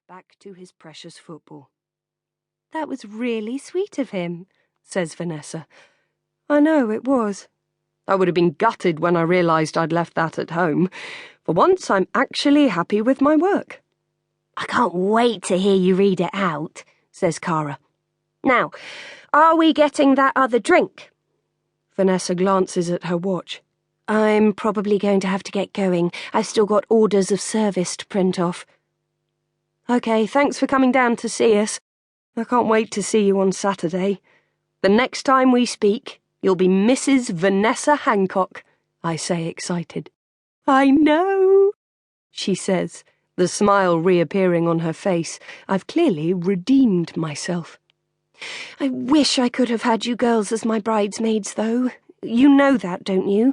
back to his precious football. "That was really sweet of him," says Vanessa. "I know, it was. I would have been gutted when I realised I'd left that at home. For once, I'm actually happy with my work." "I can't wait to hear you read it out," says Cara. "Now, are we getting that other drink?" Vanessa glances at her watch. "I'm probably going to have to get going. I've still got orders of service to print off." "OK, thanks for coming down to see us. I can't wait to see you on Saturday. The next time we speak, you'll be Mrs. Vanessa Hancock," I say, excited. "I know," she says, the smile reappearing on her face. I've clearly redeemed myself. "I wish I could have had you girls as my bridesmaids, though. You know that, don't you?"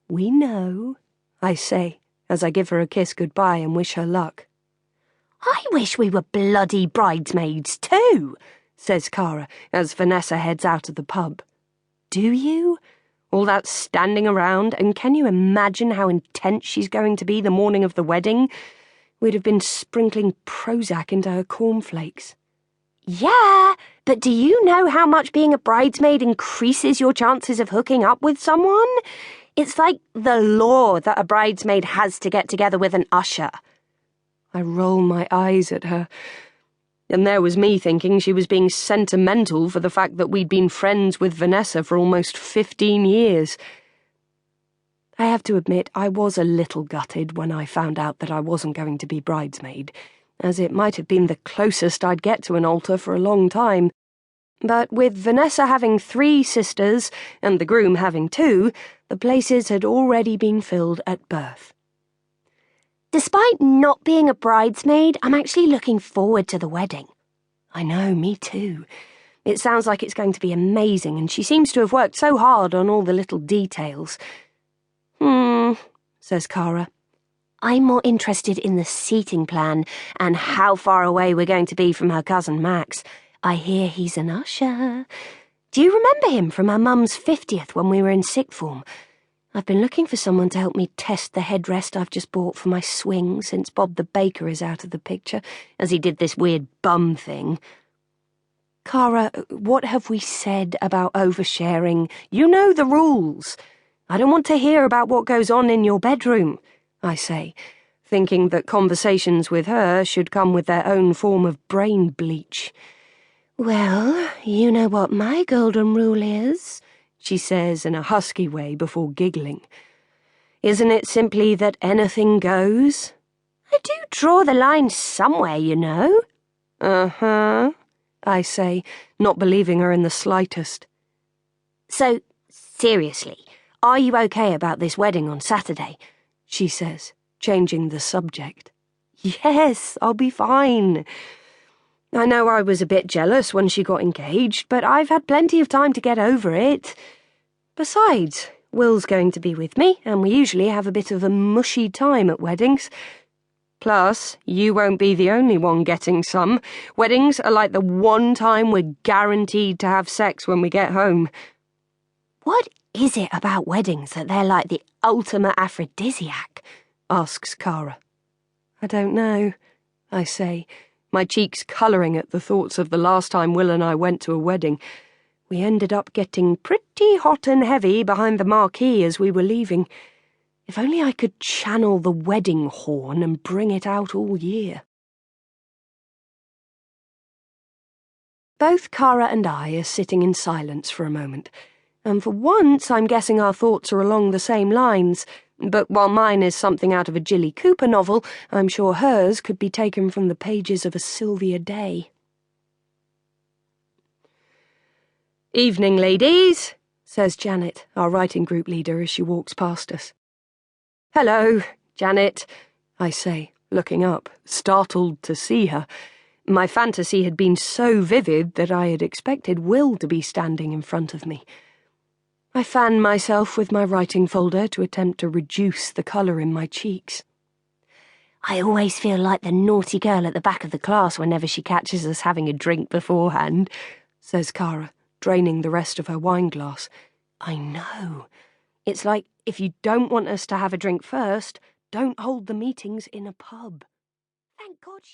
"We know," I say, as I give her a kiss goodbye and wish her luck. "I wish we were bloody bridesmaids, too," says Cara, as Vanessa heads out of the pub. "Do you? All that standing around, and can you imagine how intense she's going to be the morning of the wedding? We'd have been sprinkling Prozac into her cornflakes." "Yeah, but do you know how much being a bridesmaid increases your chances of hooking up with someone? It's like the law that a bridesmaid has to get together with an usher." I roll my eyes at her. And there was me thinking she was being sentimental for the fact that we'd been friends with Vanessa for almost 15 years. I have to admit, I was a little gutted when I found out that I wasn't going to be bridesmaid, as it might have been the closest I'd get to an altar for a long time. But with Vanessa having 3 sisters and the groom having 2, the places had already been filled at birth. "Despite not being a bridesmaid, I'm actually looking forward to the wedding." "I know, me too. It sounds like it's going to be amazing, and she seems to have worked so hard on all the little details." Says Cara. "I'm more interested in the seating plan and how far away we're going to be from her cousin Max. I hear he's an usher. Do you remember him from our mum's 50th when we were in sixth form? I've been looking for someone to help me test the headrest I've just bought for my swing since Bob the baker is out of the picture, as he did this weird bum thing." "Cara, what have we said about oversharing? You know the rules. I don't want to hear about what goes on in your bedroom," I say, thinking that conversations with her should come with their own form of brain bleach. "Well, you know what my golden rule is," she says in a husky way before giggling. "Isn't it simply that anything goes?" "I do draw the line somewhere, you know." "Uh-huh," I say, not believing her in the slightest. "So, seriously, are you okay about this wedding on Saturday?" she says, changing the subject. "Yes, I'll be fine. I know I was a bit jealous when she got engaged, but I've had plenty of time to get over it. Besides, Will's going to be with me, and we usually have a bit of a mushy time at weddings. Plus, you won't be the only one getting some. Weddings are like the one time we're guaranteed to have sex when we get home." "What is it about weddings that they're like the ultimate aphrodisiac?" asks Cara. "I don't know," I say, my cheeks colouring at the thoughts of the last time Will and I went to a wedding. We ended up getting pretty hot and heavy behind the marquee as we were leaving. If only I could channel the wedding horn and bring it out all year. Both Cara and I are sitting in silence for a moment, and for once I'm guessing our thoughts are along the same lines, but while mine is something out of a Jilly Cooper novel, I'm sure hers could be taken from the pages of a Sylvia Day. "Evening, ladies," says Janet, our writing group leader, as she walks past us. "Hello, Janet," I say, looking up, startled to see her. My fantasy had been so vivid that I had expected Will to be standing in front of me. I fan myself with my writing folder to attempt to reduce the colour in my cheeks. "I always feel like the naughty girl at the back of the class whenever she catches us having a drink beforehand," says Cara, draining the rest of her wine glass. "I know. It's like, if you don't want us to have a drink first, don't hold the meetings in a pub." Thank God she